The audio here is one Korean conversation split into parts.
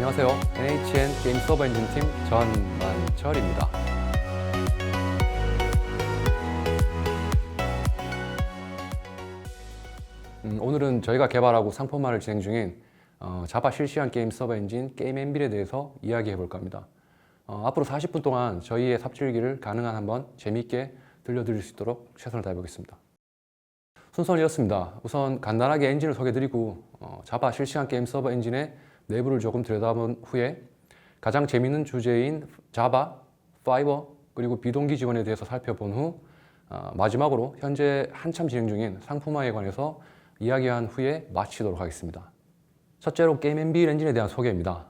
안녕하세요. NHN 게임 서버 엔진 팀 전만철입니다. 오늘은 저희가 개발하고 상품화를 진행 중인 자바 실시간 게임 서버 엔진 게임엔빌에 대해서 이야기해 볼까 합니다. 앞으로 40분 동안 저희의 삽질기를 가능한 한번 재미있게 들려드릴 수 있도록 최선을 다해 보겠습니다. 순서는 이렇습니다. 우선 간단하게 엔진을 소개해드리고 자바 실시간 게임 서버 엔진의 내부를 조금 들여다본 후에 가장 재미있는 주제인 자바, 파이버, 그리고 비동기 지원에 대해서 살펴본 후 마지막으로 현재 한참 진행 중인 상품화에 관해서 이야기한 후에 마치도록 하겠습니다. 첫째로 게임엔빌 엔진에 대한 소개입니다.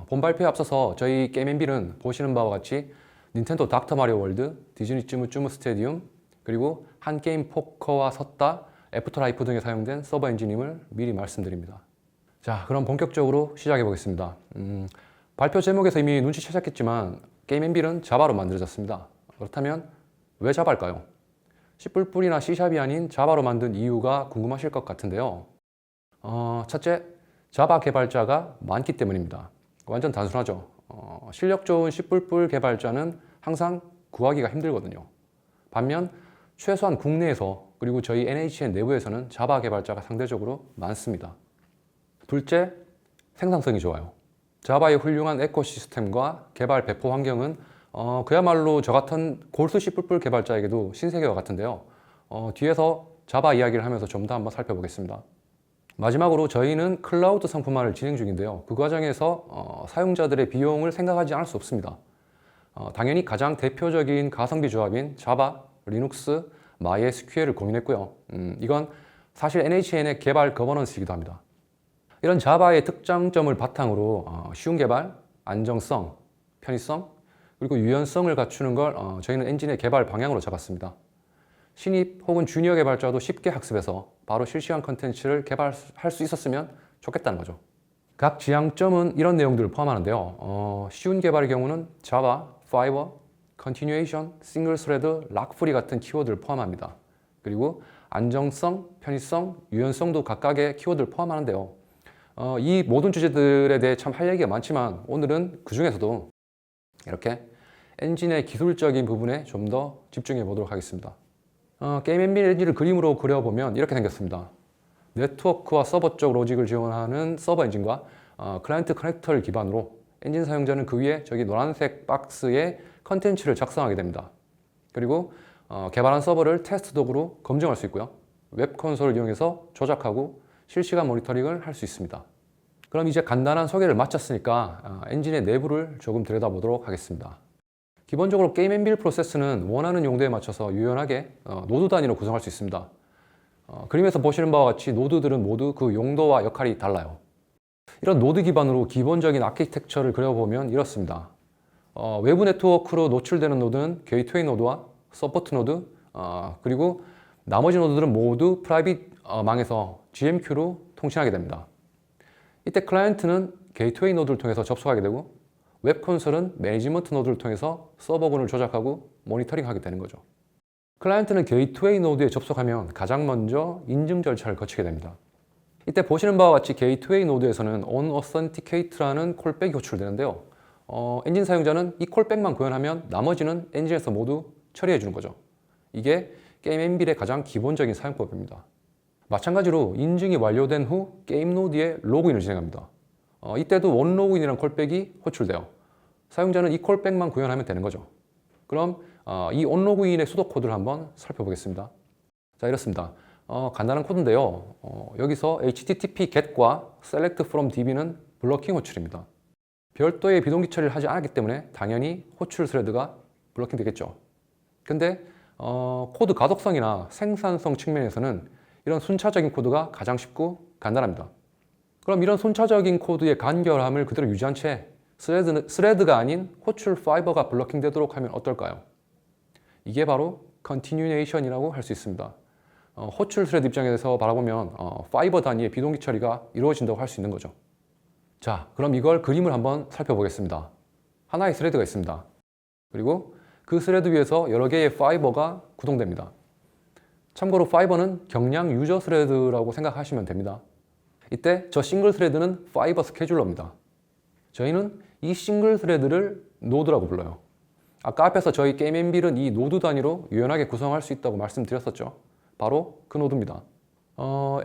본 발표에 앞서서 저희 게임엔빌은 보시는 바와 같이 닌텐도 닥터 마리오 월드, 디즈니 쯔무쯔무 스테디움, 그리고 한게임 포커와 섰다, 애프터라이프 등에 사용된 서버 엔진임을 미리 말씀드립니다. 자, 그럼 본격적으로 시작해 보겠습니다. 발표 제목에서 이미 눈치채셨겠지만 게임엔빌은 자바로 만들어졌습니다. 그렇다면 왜 자바일까요? C++이나 C샵이 아닌 자바로 만든 이유가 궁금하실 것 같은데요. 첫째, 자바 개발자가 많기 때문입니다. 완전 단순하죠. 실력 좋은 C++ 개발자는 항상 구하기가 힘들거든요. 반면 최소한 국내에서 그리고 저희 NHN 내부에서는 자바 개발자가 상대적으로 많습니다. 둘째, 생산성이 좋아요. 자바의 훌륭한 에코시스템과 개발 배포 환경은 그야말로 저 같은 골수 C++ 개발자에게도 신세계와 같은데요. 뒤에서 자바 이야기를 하면서 좀 더 한번 살펴보겠습니다. 마지막으로 저희는 클라우드 상품화를 진행 중인데요. 그 과정에서 사용자들의 비용을 생각하지 않을 수 없습니다. 당연히 가장 대표적인 가성비 조합인 자바, 리눅스, MySQL을 고민했고요. 이건 사실 NHN의 개발 거버넌스이기도 합니다. 이런 자바의 특장점을 바탕으로 쉬운 개발, 안정성, 편의성, 그리고 유연성을 갖추는 걸 저희는 엔진의 개발 방향으로 잡았습니다. 신입 혹은 주니어 개발자도 쉽게 학습해서 바로 실시간 컨텐츠를 개발할 수 있었으면 좋겠다는 거죠. 각 지향점은 이런 내용들을 포함하는데요. 쉬운 개발의 경우는 자바, 파이버, 컨티뉴에이션, 싱글 스레드, 락프리 같은 키워드를 포함합니다. 그리고 안정성, 편의성, 유연성도 각각의 키워드를 포함하는데요. 이 모든 주제들에 대해 참 할 얘기가 많지만 오늘은 그 중에서도 이렇게 엔진의 기술적인 부분에 좀 더 집중해 보도록 하겠습니다. 게임엔빌 엔진을 그림으로 그려보면 이렇게 생겼습니다. 네트워크와 서버 쪽 로직을 지원하는 서버 엔진과 클라이언트 커넥터를 기반으로 엔진 사용자는 그 위에 저기 노란색 박스에 컨텐츠를 작성하게 됩니다. 그리고 개발한 서버를 테스트 도구로 검증할 수 있고요. 웹 콘솔을 이용해서 조작하고 실시간 모니터링을 할 수 있습니다. 그럼 이제 간단한 소개를 마쳤으니까 엔진의 내부를 조금 들여다보도록 하겠습니다. 기본적으로 게임엔빌 프로세스는 원하는 용도에 맞춰서 유연하게 노드 단위로 구성할 수 있습니다. 그림에서 보시는 바와 같이 노드들은 모두 그 용도와 역할이 달라요. 이런 노드 기반으로 기본적인 아키텍처를 그려보면 이렇습니다. 외부 네트워크로 노출되는 노드는 게이트웨이 노드와 서포트 노드, 그리고 나머지 노드들은 모두 프라이빗 망에서 GMQ로 통신하게 됩니다. 이때 클라이언트는 게이트웨이 노드를 통해서 접속하게 되고 웹 콘솔은 매니지먼트 노드를 통해서 서버군을 조작하고 모니터링하게 되는 거죠. 클라이언트는 게이트웨이 노드에 접속하면 가장 먼저 인증 절차를 거치게 됩니다. 이때 보시는 바와 같이 게이트웨이 노드에서는 onAuthenticate라는 콜백이 호출되는데요. 엔진 사용자는 이 콜백만 구현하면 나머지는 엔진에서 모두 처리해 주는 거죠. 이게 게임엔빌의 가장 기본적인 사용법입니다. 마찬가지로 인증이 완료된 후 게임 노드에 로그인을 진행합니다. 이때도 원로그인이라는 콜백이 호출돼요. 사용자는 이 콜백만 구현하면 되는 거죠. 그럼 이 on로그인의 수도 코드를 한번 살펴보겠습니다. 자, 이렇습니다. 간단한 코드인데요. 여기서 http get과 select from db는 블러킹 호출입니다. 별도의 비동기 처리를 하지 않았기 때문에 당연히 호출 스레드가 블러킹 되겠죠. 근데 코드 가독성이나 생산성 측면에서는 이런 순차적인 코드가 가장 쉽고 간단합니다. 그럼 이런 순차적인 코드의 간결함을 그대로 유지한 채 스레드가 아닌 호출 파이버가 블러킹 되도록 하면 어떨까요? 이게 바로 컨티뉴에이션이라고 할 수 있습니다. 호출 스레드 입장에서 바라보면 파이버 단위의 비동기 처리가 이루어진다고 할 수 있는 거죠. 자, 그럼 이걸 그림을 한번 살펴보겠습니다. 하나의 스레드가 있습니다. 그리고 그 스레드 위에서 여러 개의 파이버가 구동됩니다. 참고로 파이버는 경량 유저 스레드라고 생각하시면 됩니다. 이때 저 싱글 스레드는 파이버 스케줄러입니다. 저희는 이 싱글 스레드를 노드라고 불러요. 아까 앞에서 저희 게임 엠빌은 이 노드 단위로 유연하게 구성할 수 있다고 말씀드렸었죠. 바로 그 노드입니다.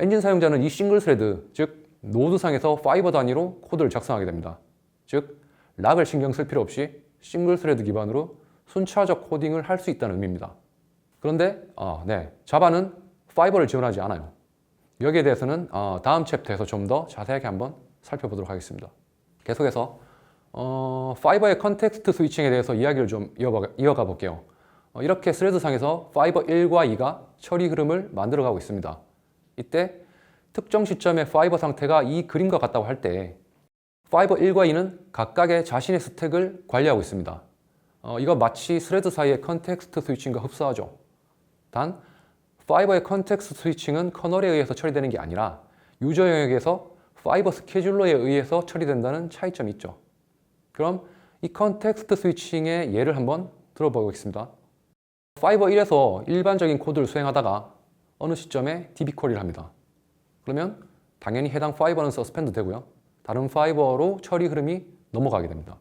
엔진 사용자는 이 싱글 스레드, 즉 노드상에서 파이버 단위로 코드를 작성하게 됩니다. 즉 락을 신경 쓸 필요 없이 싱글 스레드 기반으로 순차적 코딩을 할 수 있다는 의미입니다. 그런데 자바는 파이버를 지원하지 않아요. 여기에 대해서는 다음 챕터에서 좀 더 자세하게 한번 살펴보도록 하겠습니다. 계속해서 파이버의 컨텍스트 스위칭에 대해서 이야기를 좀 이어가 볼게요. 이렇게 스레드상에서 파이버 1과 2가 처리 흐름을 만들어가고 있습니다. 이때 특정 시점의 파이버 상태가 이 그림과 같다고 할 때 파이버 1과 2는 각각의 자신의 스택을 관리하고 있습니다. 이거 마치 스레드 사이의 컨텍스트 스위칭과 흡사하죠. 단 파이버의 컨텍스트 스위칭은 커널에 의해서 처리되는 게 아니라 유저 영역에서 파이버 스케줄러에 의해서 처리된다는 차이점이 있죠. 그럼 이 컨텍스트 스위칭의 예를 한번 들어보겠습니다. 파이버 1에서 일반적인 코드를 수행하다가 어느 시점에 DB 쿼리를 합니다. 그러면 당연히 해당 파이버는 서스펜드 되고요. 다른 파이버로 처리 흐름이 넘어가게 됩니다.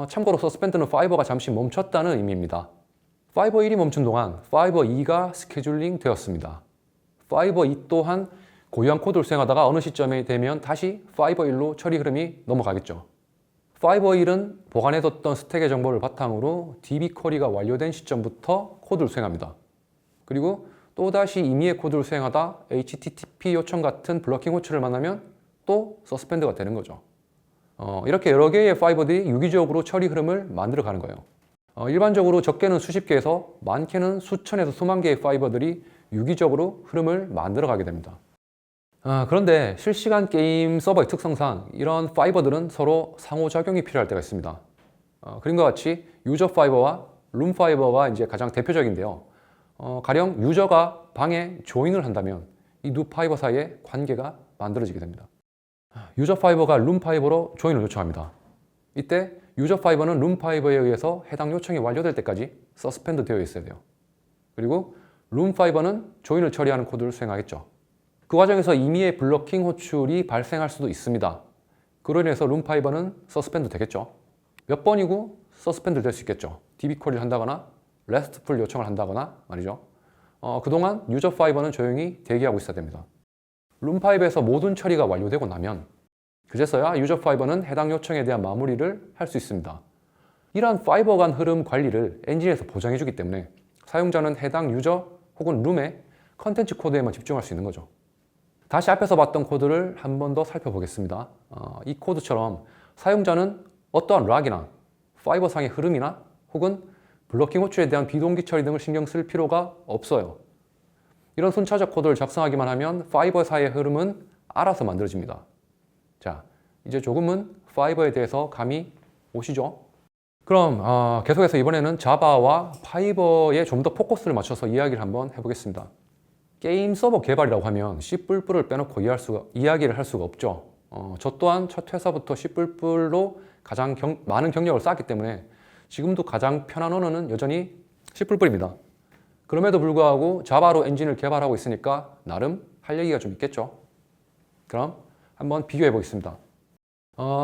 참고로 서스펜드는 파이버가 잠시 멈췄다는 의미입니다. 파이버 1이 멈춘 동안 파이버 2가 스케줄링 되었습니다. 파이버 2 또한 고유한 코드를 수행하다가 어느 시점에 되면 다시 파이버 1로 처리 흐름이 넘어가겠죠. 파이버 1은 보관해뒀던 스택의 정보를 바탕으로 DB 쿼리가 완료된 시점부터 코드를 수행합니다. 그리고 또다시 임의의 코드를 수행하다 HTTP 요청 같은 블러킹 호출을 만나면 또 서스펜드가 되는 거죠. 이렇게 여러 개의 파이버들이 유기적으로 처리 흐름을 만들어 가는 거예요. 일반적으로 적게는 수십 개에서 많게는 수천에서 수만 개의 파이버들이 유기적으로 흐름을 만들어 가게 됩니다. 그런데 실시간 게임 서버의 특성상 이런 파이버들은 서로 상호작용이 필요할 때가 있습니다. 그림과 같이 유저 파이버와 룸 파이버가 이제 가장 대표적인데요. 가령 유저가 방에 조인을 한다면 이 두 파이버 사이에 관계가 만들어지게 됩니다. 유저 파이버가 룸 파이버로 조인을 요청합니다. 이때 유저 파이버는 룸 파이버에 의해서 해당 요청이 완료될 때까지 서스펜드 되어 있어야 돼요. 그리고 룸 파이버는 조인을 처리하는 코드를 수행하겠죠. 그 과정에서 임의의 블러킹 호출이 발생할 수도 있습니다. 그로 인해서 룸 파이버는 서스펜드 되겠죠. 몇 번이고 서스펜드 될 수 있겠죠. DB 쿼리를 한다거나 RESTful 요청을 한다거나 말이죠. 그동안 유저 파이버는 조용히 대기하고 있어야 됩니다. 룸 파이버에서 모든 처리가 완료되고 나면 그제서야 유저 파이버는 해당 요청에 대한 마무리를 할 수 있습니다. 이러한 파이버 간 흐름 관리를 엔진에서 보장해 주기 때문에 사용자는 해당 유저 혹은 룸의 컨텐츠 코드에만 집중할 수 있는 거죠. 다시 앞에서 봤던 코드를 한 번 더 살펴보겠습니다. 이 코드처럼 사용자는 어떠한 락이나 파이버 상의 흐름이나 혹은 블러킹 호출에 대한 비동기 처리 등을 신경 쓸 필요가 없어요. 이런 순차적 코드를 작성하기만 하면 파이버 사이의 흐름은 알아서 만들어집니다. 자, 이제 조금은 파이버에 대해서 감이 오시죠? 그럼 계속해서 이번에는 자바와 파이버에 좀 더 포커스를 맞춰서 이야기를 한번 해보겠습니다. 게임 서버 개발이라고 하면 C++을 빼놓고 이야기를 할 수가 없죠. 저 또한 첫 회사부터 C++로 가장 많은 경력을 쌓았기 때문에 지금도 가장 편한 언어는 여전히 C++입니다. 그럼에도 불구하고 자바로 엔진을 개발하고 있으니까 나름 할 얘기가 좀 있겠죠. 그럼 한번 비교해 보겠습니다.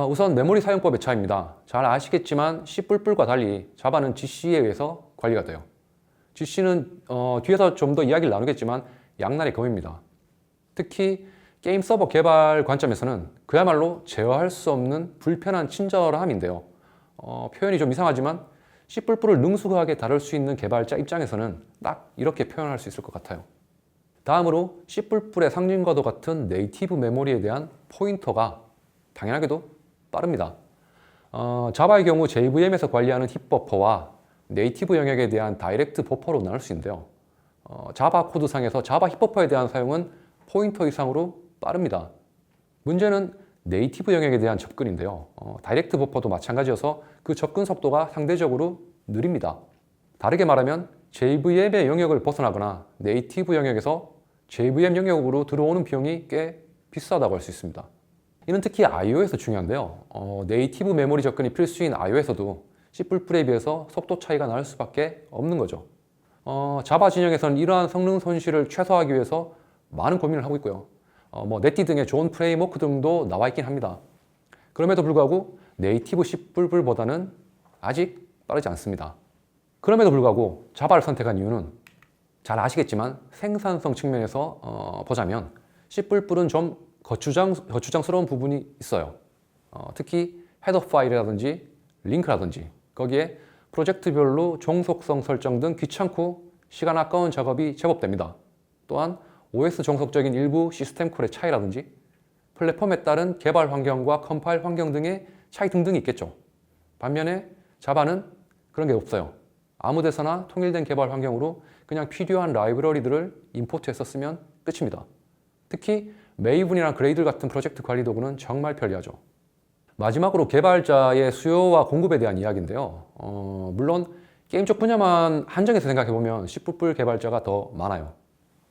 우선 메모리 사용법의 차이입니다. 잘 아시겠지만 C++과 달리 자바는 GC에 의해서 관리가 돼요. GC는 뒤에서 좀 더 이야기를 나누겠지만 양날의 검입니다. 특히 게임 서버 개발 관점에서는 그야말로 제어할 수 없는 불편한 친절함인데요. 표현이 좀 이상하지만 C++를 능숙하게 다룰 수 있는 개발자 입장에서는 딱 이렇게 표현할 수 있을 것 같아요. 다음으로 C++의 상징과도 같은 네이티브 메모리에 대한 포인터가 당연하게도 빠릅니다. 자바의 경우 JVM에서 관리하는 힙 버퍼와 네이티브 영역에 대한 다이렉트 버퍼로 나눌 수 있는데요. 자바 코드상에서 자바 힙 버퍼에 대한 사용은 포인터 이상으로 빠릅니다. 문제는 네이티브 영역에 대한 접근인데요. 다이렉트 버퍼도 마찬가지여서 그 접근 속도가 상대적으로 느립니다. 다르게 말하면 JVM의 영역을 벗어나거나 네이티브 영역에서 JVM 영역으로 들어오는 비용이 꽤 비싸다고 할 수 있습니다. 이는 특히 I/O에서 중요한데요. 네이티브 메모리 접근이 필수인 I/O에서도 C++에 비해서 속도 차이가 날 수밖에 없는 거죠. 자바 진영에서는 이러한 성능 손실을 최소화하기 위해서 많은 고민을 하고 있고요. 네티 등의 좋은 프레임워크 등도 나와 있긴 합니다. 그럼에도 불구하고 네이티브 C++보다는 아직 빠르지 않습니다. 그럼에도 불구하고 자바를 선택한 이유는 잘 아시겠지만 생산성 측면에서 보자면 C++은 좀 거추장스러운 부분이 있어요. 특히 헤더 파일이라든지 링크라든지 거기에 프로젝트별로 종속성 설정 등 귀찮고 시간 아까운 작업이 제법 됩니다. 또한 OS 종속적인 일부 시스템 콜의 차이라든지 플랫폼에 따른 개발 환경과 컴파일 환경 등의 차이 등등이 있겠죠. 반면에 자바는 그런 게 없어요. 아무 데서나 통일된 개발 환경으로 그냥 필요한 라이브러리들을 임포트해서 쓰면 끝입니다. 특히 메이븐이나 그레이들 같은 프로젝트 관리 도구는 정말 편리하죠. 마지막으로 개발자의 수요와 공급에 대한 이야기인데요. 물론 게임 쪽 분야만 한정해서 생각해보면 C++ 개발자가 더 많아요.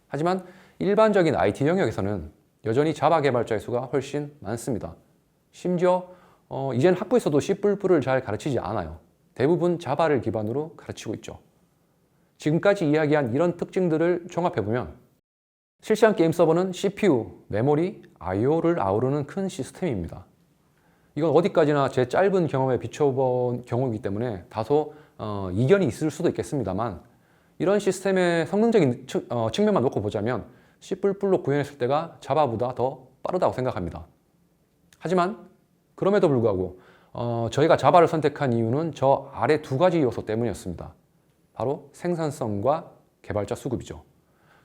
하지만 일반적인 IT 영역에서는 여전히 자바 개발자의 수가 훨씬 많습니다. 심지어 이제는 학부에서도 C++를 잘 가르치지 않아요. 대부분 자바를 기반으로 가르치고 있죠. 지금까지 이야기한 이런 특징들을 종합해보면 실시간 게임 서버는 CPU, 메모리, I/O를 아우르는 큰 시스템입니다. 이건 어디까지나 제 짧은 경험에 비춰본 경우이기 때문에 다소 이견이 있을 수도 있겠습니다만 이런 시스템의 성능적인 측면만 놓고 보자면 C++로 구현했을 때가 자바보다 더 빠르다고 생각합니다. 하지만 그럼에도 불구하고 저희가 자바를 선택한 이유는 저 아래 두 가지 요소 때문이었습니다. 바로 생산성과 개발자 수급이죠.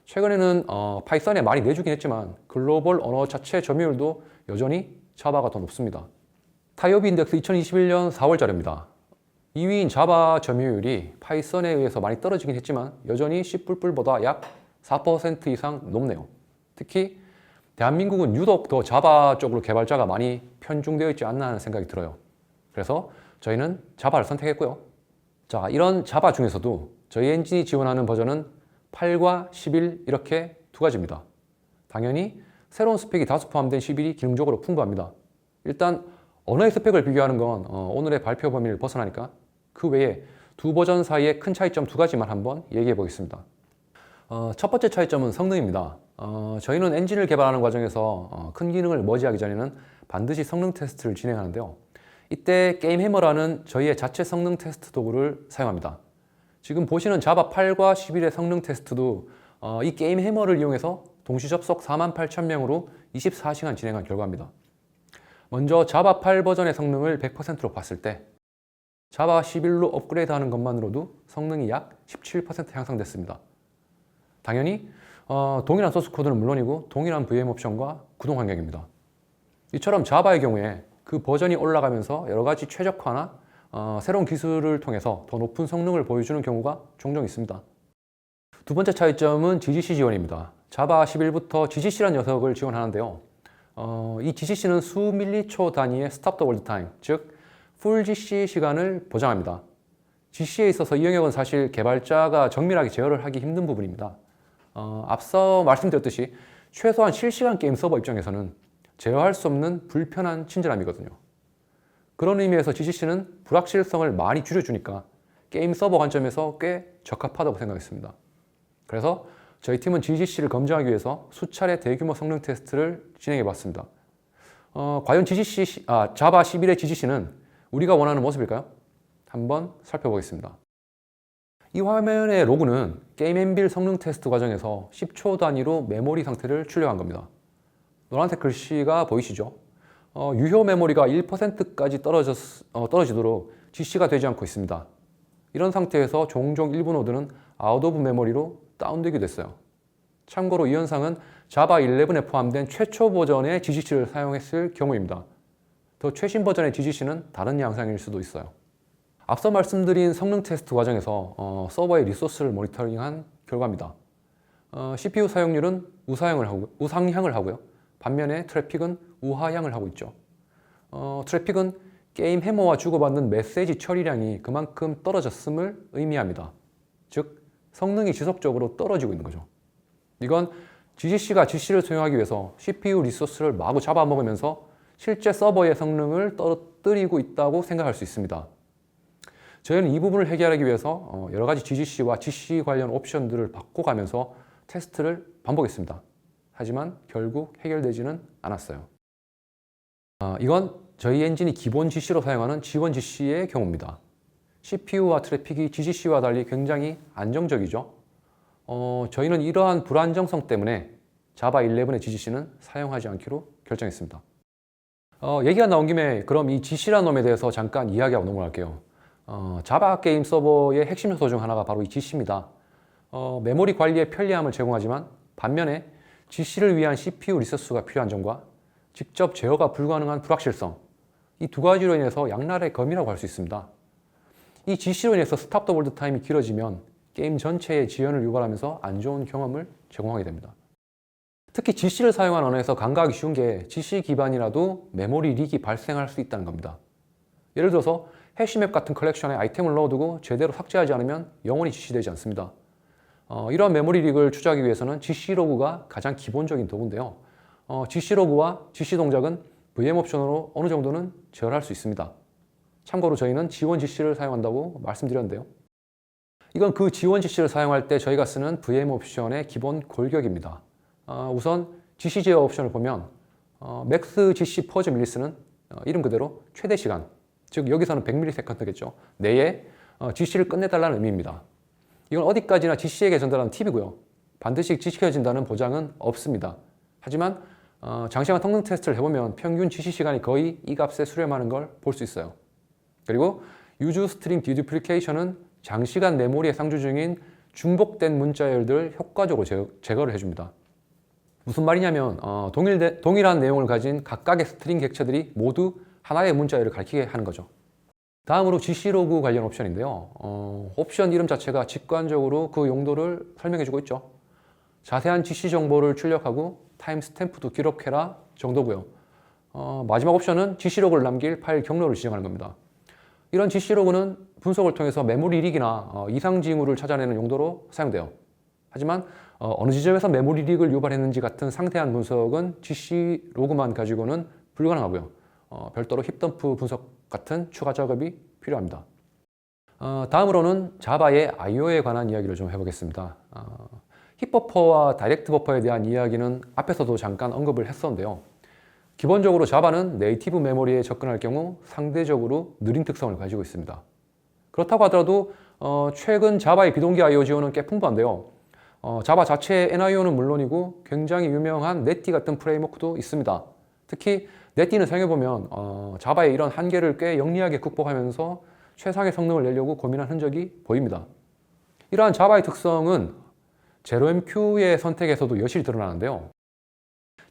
최근에는 파이썬에 많이 내주긴 했지만 글로벌 언어 자체 점유율도 여전히 자바가 더 높습니다. 타이오비 인덱스 2021년 4월 자료입니다. 2위인 자바 점유율이 파이썬에 의해서 많이 떨어지긴 했지만 여전히 C++보다 약 4% 이상 높네요. 특히 대한민국은 유독 더 자바 쪽으로 개발자가 많이 편중되어 있지 않나 하는 생각이 들어요. 그래서 저희는 자바를 선택했고요. 자, 이런 자바 중에서도 저희 엔진이 지원하는 버전은 8과 11 이렇게 두 가지입니다. 당연히 새로운 스펙이 다수 포함된 11이 기능적으로 풍부합니다. 일단 언어의 스펙을 비교하는 건 오늘의 발표 범위를 벗어나니까 그 외에 두 버전 사이의 큰 차이점 두 가지만 한번 얘기해 보겠습니다. 첫 번째 차이점은 성능입니다. 저희는 엔진을 개발하는 과정에서 큰 기능을 머지하기 전에는 반드시 성능 테스트를 진행하는데요. 이때 게임 해머라는 저희의 자체 성능 테스트 도구를 사용합니다. 지금 보시는 자바 8과 11의 성능 테스트도 이 게임 해머를 이용해서 동시 접속 48,000명으로 24시간 진행한 결과입니다. 먼저 자바 8 버전의 성능을 100%로 봤을 때 자바 11로 업그레이드하는 것만으로도 성능이 약 17% 향상됐습니다. 당연히 동일한 소스 코드는 물론이고 동일한 VM 옵션과 구동 환경입니다. 이처럼 자바의 경우에 그 버전이 올라가면서 여러 가지 최적화나 새로운 기술을 통해서 더 높은 성능을 보여주는 경우가 종종 있습니다. 두 번째 차이점은 GGC 지원입니다. 자바 11부터 GGC라는 녀석을 지원하는데요. 이 GCC는 수 밀리초 단위의 스탑 더 월드 타임, 즉 풀 GC 시간을 보장합니다. GC에 있어서 이 영역은 사실 개발자가 정밀하게 제어를 하기 힘든 부분입니다. 앞서 말씀드렸듯이 최소한 실시간 게임 서버 입장에서는 제어할 수 없는 불편한 친절함이거든요. 그런 의미에서 GCC는 불확실성을 많이 줄여주니까 게임 서버 관점에서 꽤 적합하다고 생각했습니다. 그래서 저희 팀은 GCC를 검증하기 위해서 수차례 대규모 성능 테스트를 진행해 봤습니다. 과연 자바 11의 GCC는 우리가 원하는 모습일까요? 한번 살펴보겠습니다. 이 화면의 로그는 게임 앤빌 성능 테스트 과정에서 10초 단위로 메모리 상태를 출력한 겁니다. 노란색 글씨가 보이시죠? 유효 메모리가 1%까지 떨어지도록 GC가 되지 않고 있습니다. 이런 상태에서 종종 일부 노드는 아웃 오브 메모리로 다운되기도 했어요. 참고로 이 현상은 자바 11에 포함된 최초 버전의 GCC를 사용했을 경우입니다. 더 최신 버전의 GCC는 다른 양상일 수도 있어요. 앞서 말씀드린 성능 테스트 과정에서 서버의 리소스를 모니터링한 결과입니다. CPU 사용률은 우상향을 하고요. 반면에 트래픽은 우하향을 하고 있죠. 트래픽은 게임 해머와 주고받는 메시지 처리량이 그만큼 떨어졌음을 의미합니다. 즉, 성능이 지속적으로 떨어지고 있는 거죠. 이건 GCC가 GC를 수용하기 위해서 CPU 리소스를 마구 잡아먹으면서 실제 서버의 성능을 떨어뜨리고 있다고 생각할 수 있습니다. 저희는 이 부분을 해결하기 위해서 여러 가지 GCC와 GC 관련 옵션들을 바꿔가면서 테스트를 반복했습니다. 하지만 결국 해결되지는 않았어요. 이건 저희 엔진이 기본 GC로 사용하는 G1 GC의 경우입니다. CPU와 트래픽이 GCC와 달리 굉장히 안정적이죠. 저희는 이러한 불안정성 때문에 자바 11의 GCC는 사용하지 않기로 결정했습니다. 얘기가 나온 김에 그럼 이 GC라는 놈에 대해서 잠깐 이야기하고 넘어갈게요. 자바 게임 서버의 핵심 요소 중 하나가 바로 이 GC입니다. 메모리 관리의 편리함을 제공하지만 반면에 GC를 위한 CPU 리소스가 필요한 점과 직접 제어가 불가능한 불확실성, 이 두 가지로 인해서 양날의 검이라고 할 수 있습니다. 이 GC로 인해서 스탑 더 홀드 타임이 길어지면 게임 전체의 지연을 유발하면서 안 좋은 경험을 제공하게 됩니다. 특히 GC를 사용한 언어에서 간과하기 쉬운 게 GC 기반이라도 메모리 릭이 발생할 수 있다는 겁니다. 예를 들어서 해시맵 같은 컬렉션에 아이템을 넣어두고 제대로 삭제하지 않으면 영원히 GC되지 않습니다. 이러한 메모리 릭을 추적하기 위해서는 GC 로그가 가장 기본적인 도구인데요. GC 로그와 GC 동작은 VM 옵션으로 어느 정도는 제어할 수 있습니다. 참고로 저희는 G1 GC를 사용한다고 말씀드렸는데요. 이건 그 G1 GC를 사용할 때 저희가 쓰는 VM 옵션의 기본 골격입니다. 우선 GC 제어 옵션을 보면 맥스 GC 퍼즈 밀리스는 이름 그대로 최대 시간, 즉 여기서는 100ms겠죠. 내에 GC를 끝내달라는 의미입니다. 이건 어디까지나 GC에게 전달하는 팁이고요. 반드시 지켜진다는 보장은 없습니다. 하지만 장시간 성능 테스트를 해보면 평균 GC 시간이 거의 이 값에 수렴하는 걸 볼 수 있어요. 그리고 유즈 스트링 디듀플리케이션은 장시간 메모리에 상주 중인 중복된 문자열들을 효과적으로 제거를 해줍니다. 무슨 말이냐면 동일한 내용을 가진 각각의 스트링 객체들이 모두 하나의 문자열을 가리키게 하는 거죠. 다음으로 GC 로그 관련 옵션인데요. 옵션 이름 자체가 직관적으로 그 용도를 설명해주고 있죠. 자세한 GC 정보를 출력하고 타임 스탬프도 기록해라 정도고요. 마지막 옵션은 GC 로그를 남길 파일 경로를 지정하는 겁니다. 이런 GC 로그는 분석을 통해서 메모리 릭이나 이상 징후를 찾아내는 용도로 사용돼요. 하지만 어느 지점에서 메모리 릭을 유발했는지 같은 상세한 분석은 GC 로그만 가지고는 불가능하고요. 별도로 힙덤프 분석 같은 추가 작업이 필요합니다. 다음으로는 자바의 I/O에 관한 이야기를 좀 해보겠습니다. 힙버퍼와 다이렉트 버퍼에 대한 이야기는 앞에서도 잠깐 언급을 했었는데요. 기본적으로 자바는 네이티브 메모리에 접근할 경우 상대적으로 느린 특성을 가지고 있습니다. 그렇다고 하더라도 최근 자바의 비동기 I/O 지원은 꽤 풍부한데요. 자바 자체의 NIO는 물론이고 굉장히 유명한 네티 같은 프레임워크도 있습니다. 특히 네티는 사용해보면 자바의 이런 한계를 꽤 영리하게 극복하면서 최상의 성능을 내려고 고민한 흔적이 보입니다. 이러한 자바의 특성은 제로MQ의 선택에서도 여실히 드러나는데요.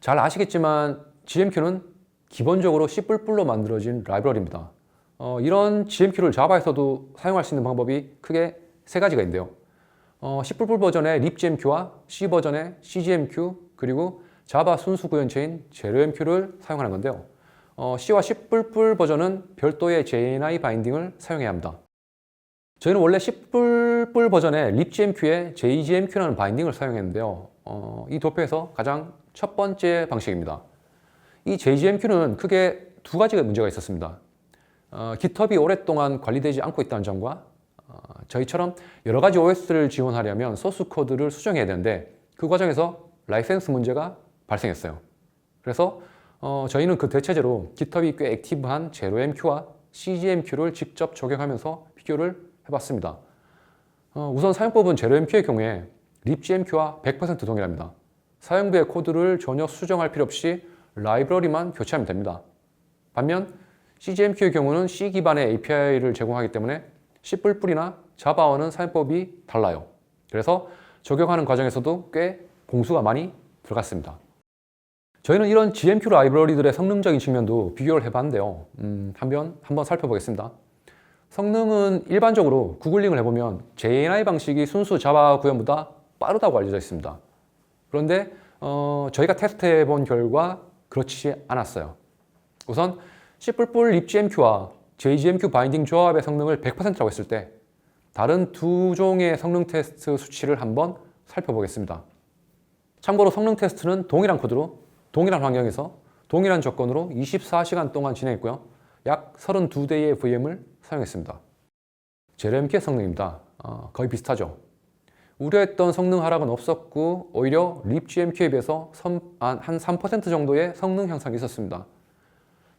잘 아시겠지만 GMQ는 기본적으로 C++로 만들어진 라이브러리입니다. 이런 GMQ를 자바에서도 사용할 수 있는 방법이 크게 세 가지가 있는데요. C++ 버전의 libGMQ와 C 버전의 cGMQ, 그리고 자바 순수 구현체인 제로MQ를 사용하는 건데요. C와 C++ 버전은 별도의 JNI 바인딩을 사용해야 합니다. 저희는 원래 C++ 버전의 libGMQ에 JGMQ라는 바인딩을 사용했는데요. 이 도표에서 가장 첫 번째 방식입니다. 이 JGMQ는 크게 두 가지가 문제가 있었습니다. GitHub이 오랫동안 관리되지 않고 있다는 점과 저희처럼 여러 가지 OS를 지원하려면 소스 코드를 수정해야 되는데 그 과정에서 라이센스 문제가 발생했어요. 그래서 저희는 그 대체제로 GitHub이 꽤 액티브한 제로MQ와 cGMQ를 직접 적용하면서 비교를 해봤습니다. 우선 사용법은 제로MQ의 경우에 libGMQ와 100% 동일합니다. 사용부의 코드를 전혀 수정할 필요 없이 라이브러리만 교체하면 됩니다. 반면 cGMQ의 경우는 C 기반의 API를 제공하기 때문에 C++이나 자바와는 사용법이 달라요. 그래서 적용하는 과정에서도 꽤 공수가 많이 들어갔습니다. 저희는 이런 GMQ 라이브러리들의 성능적인 측면도 비교를 해봤는데요. 한번 살펴보겠습니다. 성능은 일반적으로 구글링을 해보면 JNI 방식이 순수 자바 구현보다 빠르다고 알려져 있습니다. 그런데 저희가 테스트해본 결과 그렇지 않았어요. 우선 C++ libGMQ와 JGMQ 바인딩 조합의 성능을 100%라고 했을 때 다른 두 종의 성능 테스트 수치를 한번 살펴보겠습니다. 참고로 성능 테스트는 동일한 코드로 동일한 환경에서 동일한 조건으로 24시간 동안 진행했고요. 약 32대의 VM을 사용했습니다. 제로MQ의 성능입니다. 거의 비슷하죠. 우려했던 성능 하락은 없었고 오히려 libGMQ에 비해서 한 3% 정도의 성능 향상이 있었습니다.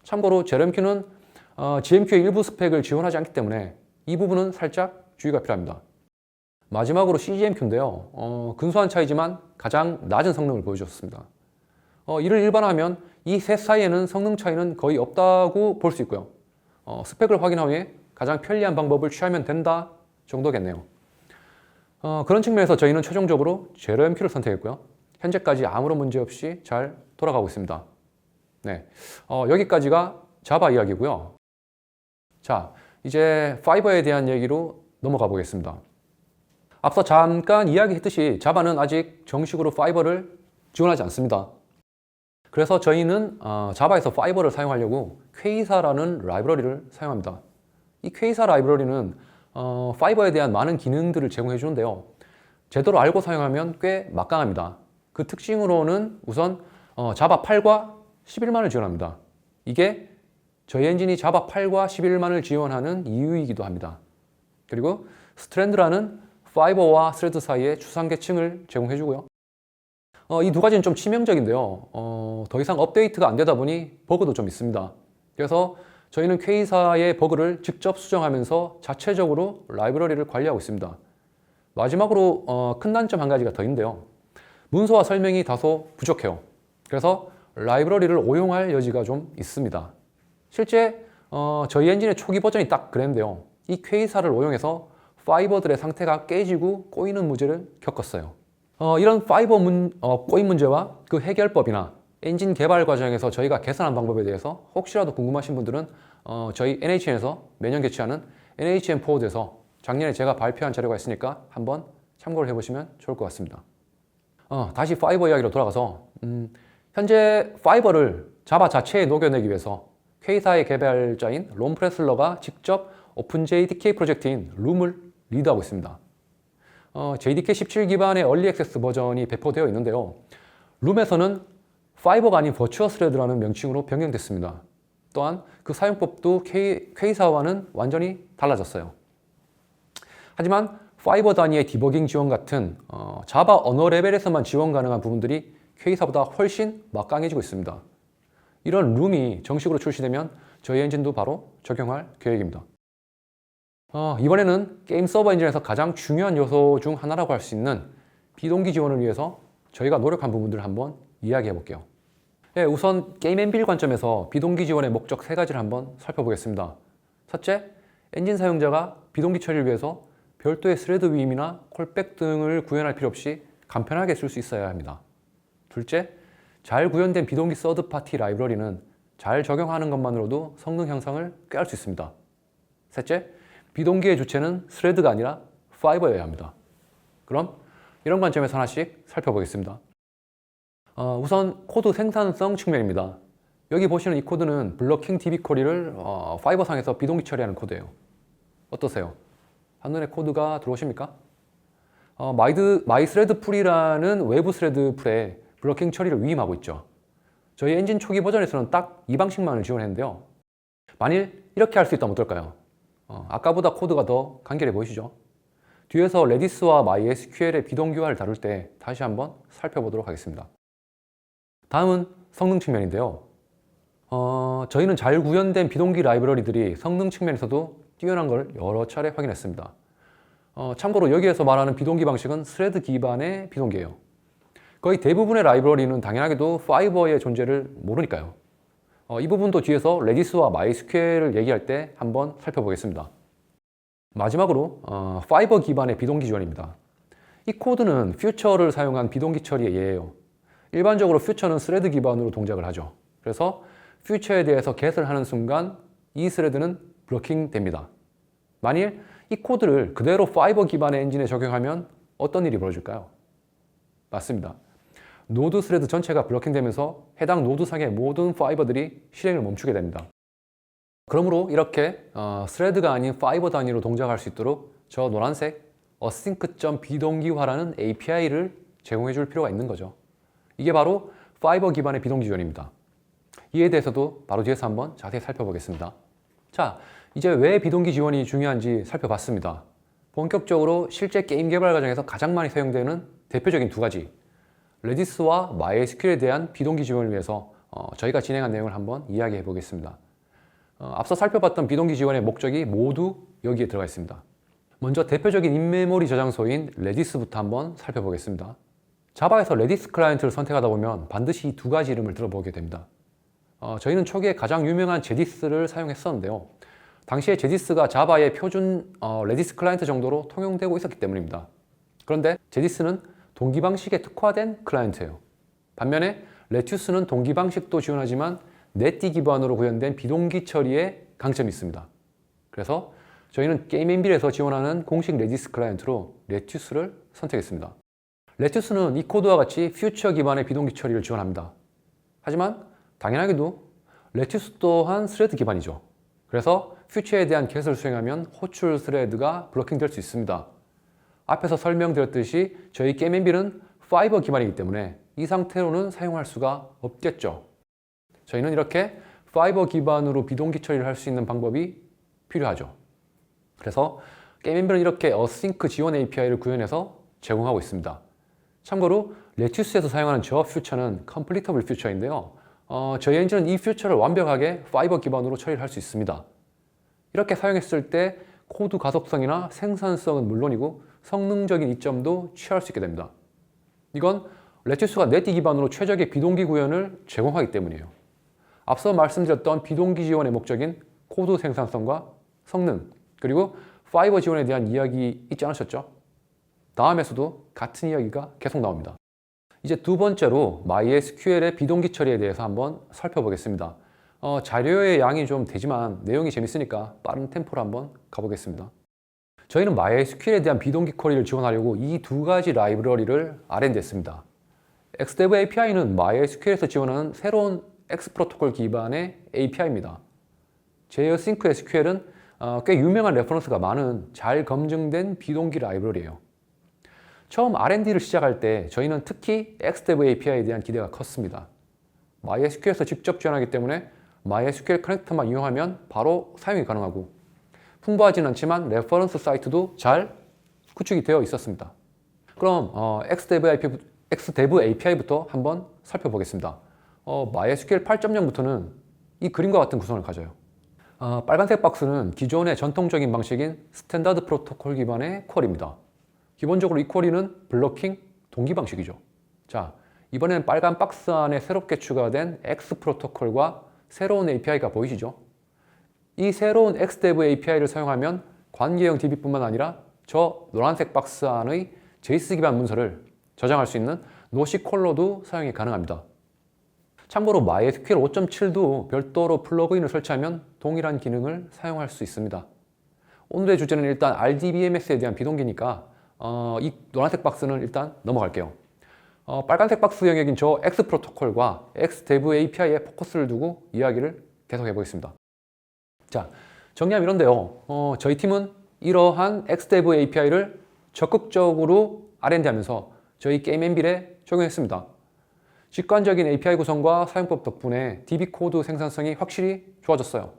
참고로 제렘큐는 GMQ의 일부 스펙을 지원하지 않기 때문에 이 부분은 살짝 주의가 필요합니다. 마지막으로 CGMQ인데요. 근소한 차이지만 가장 낮은 성능을 보여주었습니다. 이를 일반화하면 이 셋 사이에는 성능 차이는 거의 없다고 볼 수 있고요. 스펙을 확인한 후에 가장 편리한 방법을 취하면 된다 정도겠네요. 그런 측면에서 저희는 최종적으로 제로MQ를 선택했고요. 현재까지 아무런 문제 없이 잘 돌아가고 있습니다. 네, 여기까지가 자바 이야기고요. 자, 이제 파이버에 대한 얘기로 넘어가 보겠습니다. 앞서 잠깐 이야기했듯이 자바는 아직 정식으로 파이버를 지원하지 않습니다. 그래서 저희는 자바에서 파이버를 사용하려고 퀘이사라는 라이브러리를 사용합니다. 이 퀘이사 라이브러리는 파이버에 대한 많은 기능들을 제공해 주는데요. 제대로 알고 사용하면 꽤 막강합니다. 그 특징으로는 우선 자바 8과 11만을 지원합니다. 이게 저희 엔진이 자바 8과 11만을 지원하는 이유이기도 합니다. 그리고 스트랜드라는 파이버와 스레드 사이의 추상계층을 제공해 주고요. 이 두 가지는 좀 치명적인데요. 더 이상 업데이트가 안 되다 보니 버그도 좀 있습니다. 그래서 저희는 퀘이사의 버그를 직접 수정하면서 자체적으로 라이브러리를 관리하고 있습니다. 마지막으로 큰 단점 한 가지가 더 있는데요. 문서와 설명이 다소 부족해요. 그래서 라이브러리를 오용할 여지가 좀 있습니다. 실제 저희 엔진의 초기 버전이 딱 그랬는데요. 이 퀘이사를 오용해서 파이버들의 상태가 깨지고 꼬이는 문제를 겪었어요. 이런 파이버 꼬임 문제와 그 해결법이나 엔진 개발 과정에서 저희가 개선한 방법에 대해서 혹시라도 궁금하신 분들은 저희 NHN에서 매년 개최하는 NHN 포워드에서 작년에 제가 발표한 자료가 있으니까 한번 참고를 해보시면 좋을 것 같습니다. 다시 파이버 이야기로 돌아가서 현재 파이버를 자바 자체에 녹여내기 위해서 퀘이사의 개발자인 론 프레슬러가 직접 오픈JDK 프로젝트인 룸을 리드하고 있습니다. JDK 17 기반의 얼리 액세스 버전이 배포되어 있는데요. 룸에서는 파이버가 아닌 버추어 스레드라는 명칭으로 변경됐습니다. 또한 그 사용법도 퀘이사와는 완전히 달라졌어요. 하지만 파이버 단위의 디버깅 지원 같은 자바 언어 레벨에서만 지원 가능한 부분들이 퀘이사보다 훨씬 막강해지고 있습니다. 이런 룸이 정식으로 출시되면 저희 엔진도 바로 적용할 계획입니다. 이번에는 게임 서버 엔진에서 가장 중요한 요소 중 하나라고 할 수 있는 비동기 지원을 위해서 저희가 노력한 부분들을 한번 이야기해 볼게요. 네, 우선 게임 엔빌 관점에서 비동기 지원의 목적 세 가지를 한번 살펴보겠습니다. 첫째, 엔진 사용자가 비동기 처리를 위해서 별도의 스레드 위임이나 콜백 등을 구현할 필요 없이 간편하게 쓸 수 있어야 합니다. 둘째, 잘 구현된 비동기 서드 파티 라이브러리는 잘 적용하는 것만으로도 성능 향상을 꾀할 수 있습니다. 셋째, 비동기의 주체는 스레드가 아니라 파이버여야 합니다. 그럼 이런 관점에서 하나씩 살펴보겠습니다. 우선 코드 생산성 측면입니다. 여기 보시는 이 코드는 블러킹 DB 쿼리를 파이버상에서 비동기 처리하는 코드예요. 어떠세요? 한눈에 코드가 들어오십니까? 마이스레드 풀이라는 외부 스레드 풀에 블러킹 처리를 위임하고 있죠. 저희 엔진 초기 버전에서는 딱 이 방식만을 지원했는데요. 만일 이렇게 할 수 있다면 어떨까요? 아까보다 코드가 더 간결해 보이시죠? 뒤에서 레디스와 MySQL의 비동기화를 다룰 때 다시 한번 살펴보도록 하겠습니다. 다음은 성능 측면인데요. 저희는 잘 구현된 비동기 라이브러리들이 성능 측면에서도 뛰어난 걸 여러 차례 확인했습니다. 참고로 여기에서 말하는 비동기 방식은 스레드 기반의 비동기예요. 거의 대부분의 라이브러리는 당연하게도 파이버의 존재를 모르니까요. 이 부분도 뒤에서 레디스와 MySQL을 얘기할 때 한번 살펴보겠습니다. 마지막으로 파이버 기반의 비동기 지원입니다. 이 코드는 퓨처를 사용한 비동기 처리의 예예요. 일반적으로 퓨처는 스레드 기반으로 동작을 하죠. 그래서 퓨처에 대해서 get을 하는 순간 이 스레드는 블러킹 됩니다. 만일 이 코드를 그대로 파이버 기반의 엔진에 적용하면 어떤 일이 벌어질까요? 맞습니다. 노드 스레드 전체가 블러킹되면서 해당 노드상의 모든 파이버들이 실행을 멈추게 됩니다. 그러므로 이렇게 스레드가 아닌 파이버 단위로 동작할 수 있도록 저 노란색 async.비동기화라는 API를 제공해 줄 필요가 있는 거죠. 이게 바로 파이버 기반의 비동기 지원입니다. 이에 대해서도 바로 뒤에서 한번 자세히 살펴보겠습니다. 자, 이제 왜 비동기 지원이 중요한지 살펴봤습니다. 본격적으로 실제 게임 개발 과정에서 가장 많이 사용되는 대표적인 두 가지, 레디스와 MySQL에 대한 비동기 지원을 위해서 저희가 진행한 내용을 한번 이야기해 보겠습니다. 앞서 살펴봤던 비동기 지원의 목적이 모두 여기에 들어가 있습니다. 먼저 대표적인 인메모리 저장소인 레디스부터 한번 살펴보겠습니다. 자바에서 레디스 클라이언트를 선택하다 보면 반드시 이 두 가지 이름을 들어보게 됩니다. 저희는 초기에 가장 유명한 제디스를 사용했었는데요. 당시에 제디스가 자바의 표준 레디스 클라이언트 정도로 통용되고 있었기 때문입니다. 그런데 제디스는 동기 방식에 특화된 클라이언트예요. 반면에 레튜스는 동기 방식도 지원하지만 네티 기반으로 구현된 비동기 처리에 강점이 있습니다. 그래서 저희는 게임 엠빌에서 지원하는 공식 레디스 클라이언트로 레튜스를 선택했습니다. 레튜스는 이 코드와 같이 퓨처 기반의 비동기 처리를 지원합니다. 하지만 당연하게도 레튜스 또한 스레드 기반이죠. 그래서 퓨처에 대한 get을 수행하면 호출 스레드가 블로킹될 수 있습니다. 앞에서 설명드렸듯이 저희 게임 엠빌은 파이버 기반이기 때문에 이 상태로는 사용할 수가 없겠죠. 저희는 이렇게 파이버 기반으로 비동기 처리를 할 수 있는 방법이 필요하죠. 그래서 게임 엠빌은 이렇게 어싱크 지원 API를 구현해서 제공하고 있습니다. 참고로 레튜스에서 사용하는 저 퓨처는 컴플리터블 퓨처인데요. 저희 엔진은 이 퓨처를 완벽하게 파이버 기반으로 처리를 할 수 있습니다. 이렇게 사용했을 때 코드 가속성이나 생산성은 물론이고 성능적인 이점도 취할 수 있게 됩니다. 이건 레튜스가 네티 기반으로 최적의 비동기 구현을 제공하기 때문이에요. 앞서 말씀드렸던 비동기 지원의 목적인 코드 생산성과 성능, 그리고 파이버 지원에 대한 이야기 잊지 않으셨죠? 다음에서도 같은 이야기가 계속 나옵니다. 이제 두 번째로 MySQL의 비동기 처리에 대해서 한번 살펴보겠습니다. 자료의 양이 좀 되지만 내용이 재밌으니까 빠른 템포로 한번 가보겠습니다. 저희는 MySQL에 대한 비동기 쿼리를 지원하려고 이 두 가지 라이브러리를 R&D했습니다. Xdev API는 MySQL에서 지원하는 새로운 X 프로토콜 기반의 API입니다. JSync SQL은 꽤 유명한 레퍼런스가 많은 잘 검증된 비동기 라이브러리예요. 처음 R&D를 시작할 때 저희는 특히 Xdev API에 대한 기대가 컸습니다. MySQL에서 직접 지원하기 때문에 MySQL 커넥터만 이용하면 바로 사용이 가능하고 풍부하진 않지만 레퍼런스 사이트도 잘 구축이 되어 있었습니다. 그럼 Xdev API부터 한번 살펴보겠습니다. MySQL 8.0부터는 이 그림과 같은 구성을 가져요. 빨간색 박스는 기존의 전통적인 방식인 스탠다드 프로토콜 기반의 쿼리입니다. 기본적으로 이 쿼리는 블로킹, 동기 방식이죠. 자, 이번에는 빨간 박스 안에 새롭게 추가된 X 프로토콜과 새로운 API가 보이시죠? 이 새로운 Xdev API를 사용하면 관계형 DB뿐만 아니라 저 노란색 박스 안의 JS 기반 문서를 저장할 수 있는 노시콜로도 사용이 가능합니다. 참고로 MySQL 5.7도 별도로 플러그인을 설치하면 동일한 기능을 사용할 수 있습니다. 오늘의 주제는 일단 RDBMS에 대한 비동기니까 이 노란색 박스는 일단 넘어갈게요. 빨간색 박스 영역인 저 X 프로토콜과 Xdev API에 포커스를 두고 이야기를 계속 해보겠습니다. 자, 정리하면 이런데요. 저희 팀은 이러한 Xdev API를 적극적으로 R&D 하면서 저희 게임 엠빌에 적용했습니다. 직관적인 API 구성과 사용법 덕분에 DB 코드 생산성이 확실히 좋아졌어요.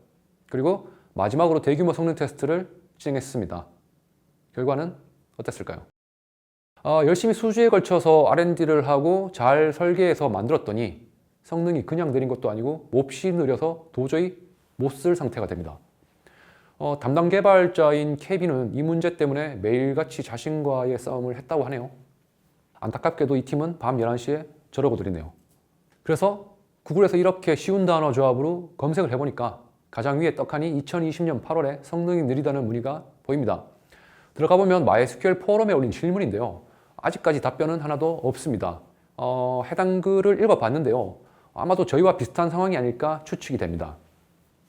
그리고 마지막으로 대규모 성능 테스트를 진행했습니다. 결과는 어땠을까요? 열심히 수주에 걸쳐서 R&D를 하고 잘 설계해서 만들었더니 성능이 그냥 느린 것도 아니고 몹시 느려서 도저히 못 쓸 상태가 됩니다. 담당 개발자인 케빈은 이 문제 때문에 매일같이 자신과의 싸움을 했다고 하네요. 안타깝게도 이 팀은 밤 11시에 저러고 드리네요. 그래서 구글에서 이렇게 쉬운 단어 조합으로 검색을 해보니까 가장 위에 떡하니 2020년 8월에 성능이 느리다는 문의가 보입니다. 들어가 보면 MySQL 포럼에 올린 질문인데요. 아직까지 답변은 하나도 없습니다. 해당 글을 읽어봤는데요. 아마도 저희와 비슷한 상황이 아닐까 추측이 됩니다.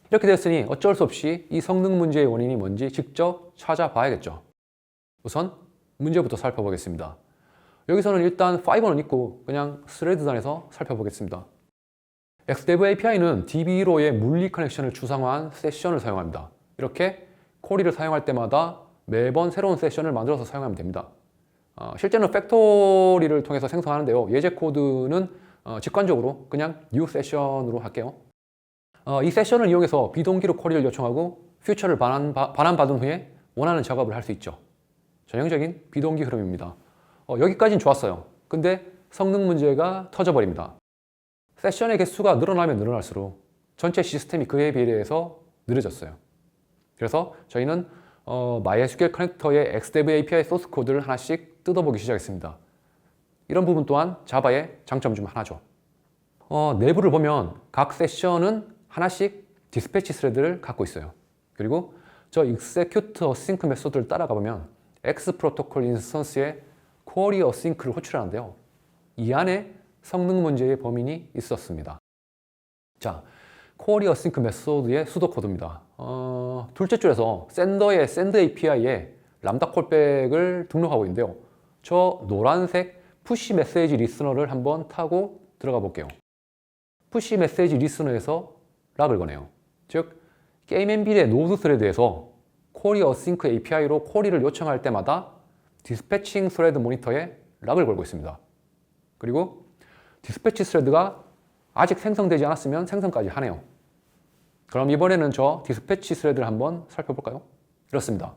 이렇게 됐으니 어쩔 수 없이 이 성능 문제의 원인이 뭔지 직접 찾아봐야겠죠. 우선 문제부터 살펴보겠습니다. 여기서는 일단 파이버는 있고 그냥 스레드단에서 살펴보겠습니다. Xdev API는 DB로의 물리 커넥션을 추상화한 세션을 사용합니다. 이렇게 쿼리를 사용할 때마다 매번 새로운 세션을 만들어서 사용하면 됩니다. 실제는 팩토리를 통해서 생성하는데요. 예제 코드는 직관적으로 그냥 new 세션으로 할게요. 이 세션을 이용해서 비동기로 쿼리를 요청하고 퓨처를 반환받은 후에 원하는 작업을 할 수 있죠. 전형적인 비동기 흐름입니다. 여기까지는 좋았어요. 근데 성능 문제가 터져버립니다. 세션의 개수가 늘어나면 늘어날수록 전체 시스템이 그에 비례해서 느려졌어요. 그래서 저희는 MySQL 커넥터의 Xdev API 소스 코드를 하나씩 뜯어보기 시작했습니다. 이런 부분 또한 자바의 장점 중 하나죠. 내부를 보면 각 세션은 하나씩 디스패치 스레드를 갖고 있어요. 그리고 저 execute async 메소드를 따라가 보면 X 프로토콜 인스턴스에 query async를 호출하는데요. 이 안에 성능 문제의 범인이 있었습니다. 자, query async 메소드의 수도 코드입니다. 둘째 줄에서 샌더의 send API에 람다 콜백을 등록하고 있는데요. 저 노란색 푸시 메시지 리스너를 한번 타고 들어가 볼게요. 푸시 메시지 리스너에서 락을 거네요. 즉, 게임 엠빌의 노드 스레드에서 query async API로 쿼리를 요청할 때마다 디스패칭 스레드 모니터에 락을 걸고 있습니다. 그리고 디스패치 스레드가 아직 생성되지 않았으면 생성까지 하네요. 그럼 이번에는 저 디스패치 스레드를 한번 살펴볼까요? 이렇습니다.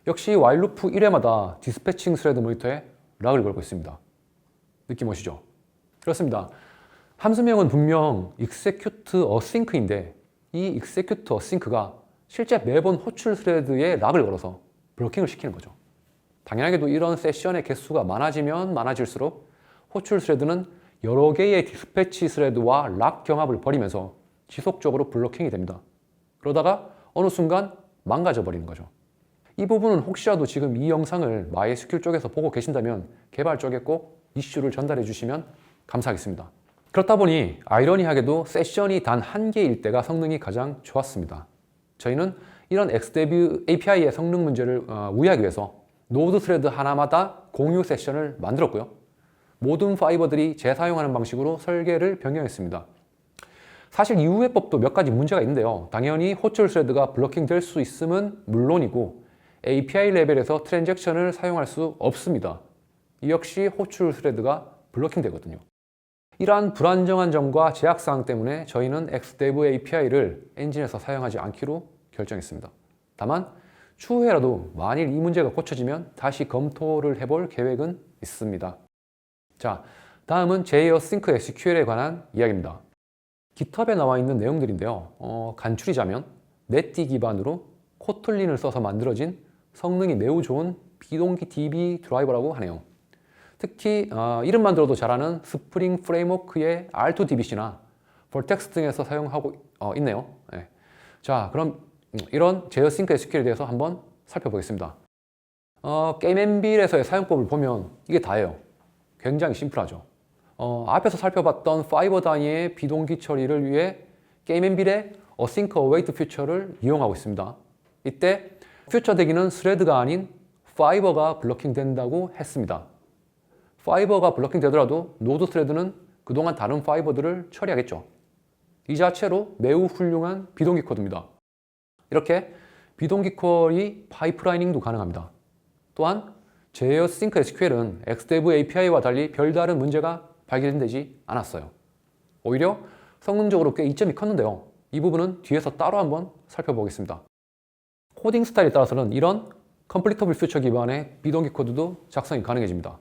역시 while 루프 1회마다 디스패칭 스레드 모니터에 락을 걸고 있습니다. 느낌 오시죠? 그렇습니다. 함수명은 분명 execute async인데 이 execute async가 실제 매번 호출 스레드에 락을 걸어서 블로킹을 시키는 거죠. 당연하게도 이런 세션의 개수가 많아지면 많아질수록 호출 스레드는 여러 개의 디스패치 스레드와 락 경합을 벌이면서 지속적으로 블로킹이 됩니다. 그러다가 어느 순간 망가져 버리는 거죠. 이 부분은 혹시라도 지금 이 영상을 MySQL 쪽에서 보고 계신다면 개발 쪽에 꼭 이슈를 전달해 주시면 감사하겠습니다. 그렇다 보니 아이러니하게도 세션이 단 한 개일 때가 성능이 가장 좋았습니다. 저희는 이런 Xdev API의 성능 문제를 우회하기 위해서 노드 스레드 하나마다 공유 세션을 만들었고요. 모든 파이버들이 재사용하는 방식으로 설계를 변경했습니다. 사실 이 우회법도 몇 가지 문제가 있는데요. 당연히 호출 스레드가 블로킹 될 수 있음은 물론이고 API 레벨에서 트랜잭션을 사용할 수 없습니다. 이 역시 호출 스레드가 블로킹 되거든요. 이러한 불안정한 점과 제약사항 때문에 저희는 Xdev API를 엔진에서 사용하지 않기로 결정했습니다. 다만 추후에라도 만일 이 문제가 고쳐지면 다시 검토를 해볼 계획은 있습니다. 자, 다음은 JAsync SQL에 관한 이야기입니다. GitHub에 나와 있는 내용들인데요. 간추리자면 네티 기반으로 코틀린을 써서 만들어진 성능이 매우 좋은 비동기 DB 드라이버라고 하네요. 특히 이름만 들어도 잘 아는 스프링 프레임워크의 R2DBC나 Vertex 등에서 사용하고 있네요. 네. 자, 그럼 이런 JAsync SQL에 대해서 한번 살펴보겠습니다. 게임엔빌에서의 사용법을 보면 이게 다예요. 굉장히 심플하죠. 앞에서 살펴봤던 파이버 단위의 비동기 처리를 위해 게임엔빌의 Async Await 퓨처를 이용하고 있습니다. 이때 퓨처 대기는 스레드가 아닌 파이버가 블로킹 된다고 했습니다. 파이버가 블로킹 되더라도 노드 스레드는 그동안 다른 파이버들을 처리하겠죠. 이 자체로 매우 훌륭한 비동기 코드입니다. 이렇게 비동기 쿼리 파이프라이닝도 가능합니다. 또한 JAsync SQL은 Xdev API와 달리 별다른 문제가 발견되지 않았어요. 오히려 성능적으로 꽤 이점이 컸는데요. 이 부분은 뒤에서 따로 한번 살펴보겠습니다. 코딩 스타일에 따라서는 이런 컴플리터블 퓨처 기반의 비동기 코드도 작성이 가능해집니다.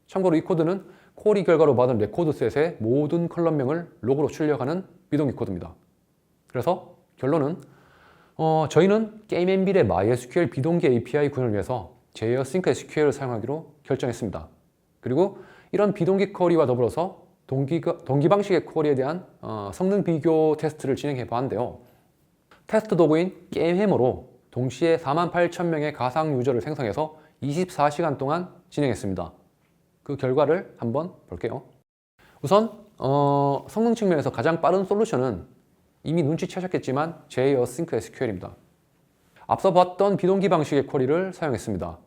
참고로 이 코드는 쿼리 결과로 받은 레코드셋의 모든 컬럼명을 로그로 출력하는 비동기 코드입니다. 그래서 결론은 저희는 게임엔빌의 MySQL 비동기 API 구현을 위해서 JAsync SQL을 사용하기로 결정했습니다. 그리고 이런 비동기 쿼리와 더불어서 동기 방식의 쿼리에 대한 성능 비교 테스트를 진행해 봤는데요. 테스트 도구인 게임해머로 동시에 48,000명의 가상 유저를 생성해서 24시간 동안 진행했습니다. 그 결과를 한번 볼게요. 우선 성능 측면에서 가장 빠른 솔루션은 이미 눈치채셨겠지만 JAsync SQL입니다. 앞서 봤던 비동기 방식의 쿼리를 사용했습니다.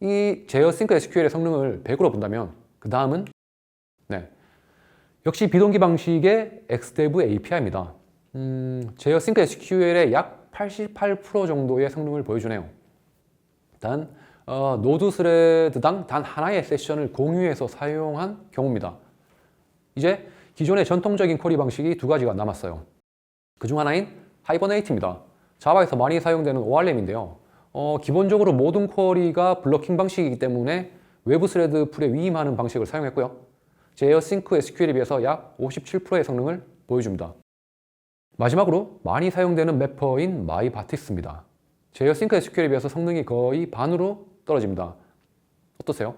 이 JAsync SQL의 성능을 100으로 본다면 그 다음은 역시 비동기 방식의 Xdev API입니다. JAsync SQL의 약 88% 정도의 성능을 보여주네요. 단 노드 스레드당 단 하나의 세션을 공유해서 사용한 경우입니다. 이제 기존의 전통적인 쿼리 방식이 두 가지가 남았어요. 그중 하나인 하이버네이트입니다. 자바에서 많이 사용되는 ORM인데요. 기본적으로 모든 쿼리가 블러킹 방식이기 때문에 외부 스레드 풀에 위임하는 방식을 사용했고요. 제어싱크 SQL에 비해서 약 57%의 성능을 보여줍니다. 마지막으로 많이 사용되는 매퍼인 마이바틱스입니다. 제어싱크 SQL에 비해서 성능이 거의 반으로 떨어집니다. 어떠세요?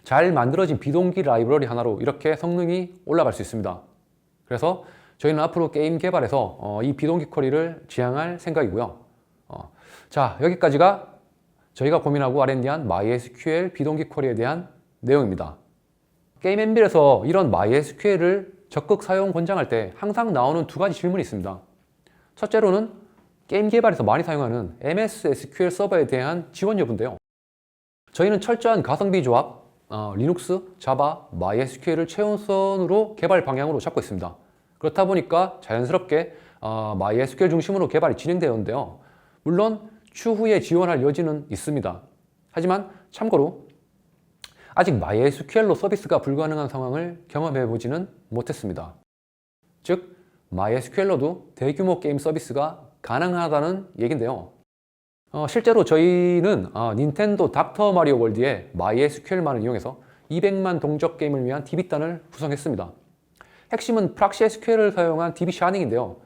잘 만들어진 비동기 라이브러리 하나로 이렇게 성능이 올라갈 수 있습니다. 그래서 저희는 앞으로 게임 개발에서 이 비동기 쿼리를 지향할 생각이고요. 자, 여기까지가 저희가 고민하고 R&D한 MySQL 비동기 쿼리에 대한 내용입니다. 게임 엠빌에서 이런 MySQL을 적극 사용 권장할 때 항상 나오는 두 가지 질문이 있습니다. 첫째로는 게임 개발에서 많이 사용하는 MS SQL 서버에 대한 지원 여부인데요. 저희는 철저한 가성비 조합, 리눅스, 자바, MySQL을 최우선으로 개발 방향으로 잡고 있습니다. 그렇다 보니까 자연스럽게 MySQL 중심으로 개발이 진행되었는데요. 물론 추후에 지원할 여지는 있습니다. 하지만 참고로 아직 MySQL로 서비스가 불가능한 상황을 경험해보지는 못했습니다. 즉, MySQL로도 대규모 게임 서비스가 가능하다는 얘긴데요. 실제로 저희는 닌텐도 닥터 마리오 월드의 MySQL만을 이용해서 200만 동적 게임을 위한 DB단을 구성했습니다. 핵심은 프락시 SQL을 사용한 DB 샤닝인데요.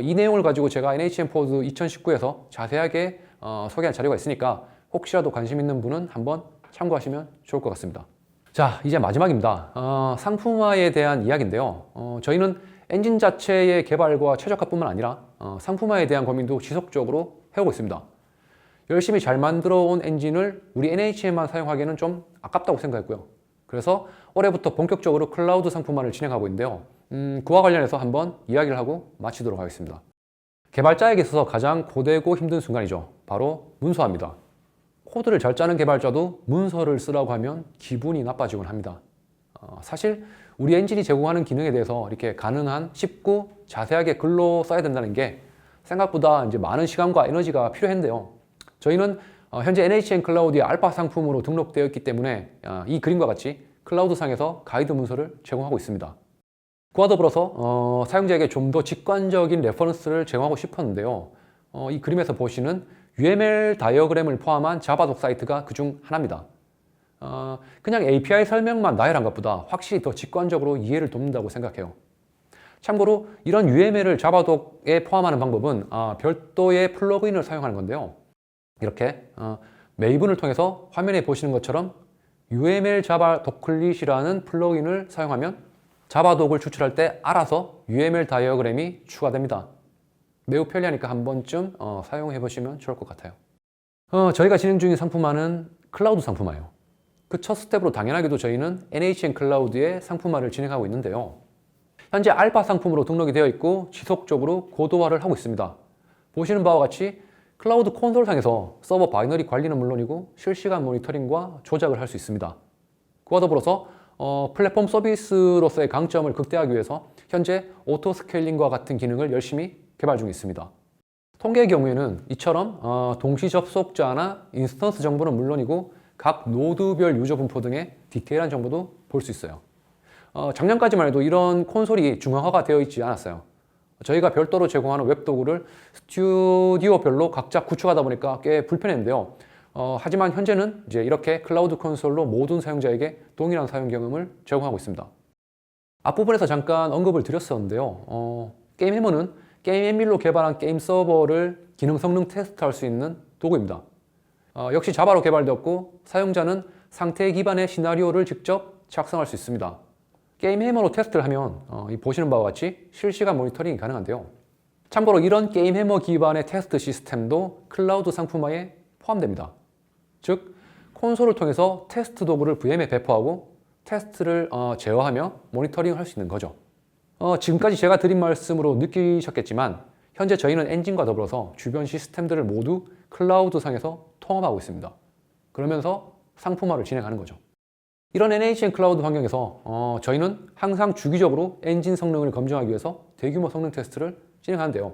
이 내용을 가지고 제가 NHN 포드 2019에서 자세하게 소개한 자료가 있으니까 혹시라도 관심 있는 분은 한번 참고하시면 좋을 것 같습니다. 자, 이제 마지막입니다. 상품화에 대한 이야기인데요. 저희는 엔진 자체의 개발과 최적화뿐만 아니라 상품화에 대한 고민도 지속적으로 해오고 있습니다. 열심히 잘 만들어 온 엔진을 우리 NHN만 사용하기에는 좀 아깝다고 생각했고요. 그래서 올해부터 본격적으로 클라우드 상품화를 진행하고 있는데요. 그와 관련해서 한번 이야기를 하고 마치도록 하겠습니다. 개발자에게 있어서 가장 고되고 힘든 순간이죠. 바로 문서화입니다. 코드를 잘 짜는 개발자도 문서를 쓰라고 하면 기분이 나빠지곤 합니다. 사실 우리 엔진이 제공하는 기능에 대해서 이렇게 가능한 쉽고 자세하게 글로 써야 된다는 게 생각보다 이제 많은 시간과 에너지가 필요했는데요. 저희는 현재 NHN 클라우드의 알파 상품으로 등록되어 있기 때문에 이 그림과 같이 클라우드 상에서 가이드 문서를 제공하고 있습니다. 그와 더불어서 사용자에게 좀 더 직관적인 레퍼런스를 제공하고 싶었는데요. 이 그림에서 보시는 UML 다이어그램을 포함한 자바독 사이트가 그중 하나입니다. 그냥 API 설명만 나열한 것보다 확실히 더 직관적으로 이해를 돕는다고 생각해요. 참고로 이런 UML을 자바독에 포함하는 방법은 별도의 플러그인을 사용하는 건데요. 이렇게 메이븐을 통해서 화면에 보시는 것처럼 UML 자바 도클릿이라는 플러그인을 사용하면 자바독을 추출할 때 알아서 UML 다이어그램이 추가됩니다. 매우 편리하니까 한 번쯤 사용해 보시면 좋을 것 같아요. 저희가 진행 중인 상품화는 클라우드 상품화예요. 그 첫 스텝으로 당연하게도 저희는 NHN 클라우드의 상품화를 진행하고 있는데요. 현재 알파 상품으로 등록이 되어 있고 지속적으로 고도화를 하고 있습니다. 보시는 바와 같이 클라우드 콘솔상에서 서버 바이너리 관리는 물론이고 실시간 모니터링과 조작을 할 수 있습니다. 그와 더불어서 플랫폼 서비스로서의 강점을 극대화하기 위해서 현재 오토 스케일링과 같은 기능을 열심히 개발 중에 있습니다. 통계의 경우에는 이처럼 동시 접속자나 인스턴스 정보는 물론이고 각 노드별 유저 분포 등의 디테일한 정보도 볼 수 있어요. 작년까지만 해도 이런 콘솔이 중앙화가 되어 있지 않았어요. 저희가 별도로 제공하는 웹 도구를 스튜디오별로 각자 구축하다 보니까 꽤 불편했는데요. 하지만 현재는 이제 이렇게 클라우드 콘솔로 모든 사용자에게 동일한 사용 경험을 제공하고 있습니다. 앞부분에서 잠깐 언급을 드렸었는데요. 게임 해머는 게임 엠빌로 개발한 게임 서버를 기능 성능 테스트할 수 있는 도구입니다. 역시 자바로 개발되었고 사용자는 상태 기반의 시나리오를 직접 작성할 수 있습니다. 게임 해머로 테스트를 하면 보시는 바와 같이 실시간 모니터링이 가능한데요. 참고로 이런 게임 해머 기반의 테스트 시스템도 클라우드 상품화에 포함됩니다. 즉 콘솔을 통해서 테스트 도구를 VM에 배포하고 테스트를 제어하며 모니터링을 할 수 있는 거죠. 지금까지 제가 드린 말씀으로 느끼셨겠지만 현재 저희는 엔진과 더불어서 주변 시스템들을 모두 클라우드 상에서 통합하고 있습니다. 그러면서 상품화를 진행하는 거죠. 이런 NHN 클라우드 환경에서 저희는 항상 주기적으로 엔진 성능을 검증하기 위해서 대규모 성능 테스트를 진행하는데요.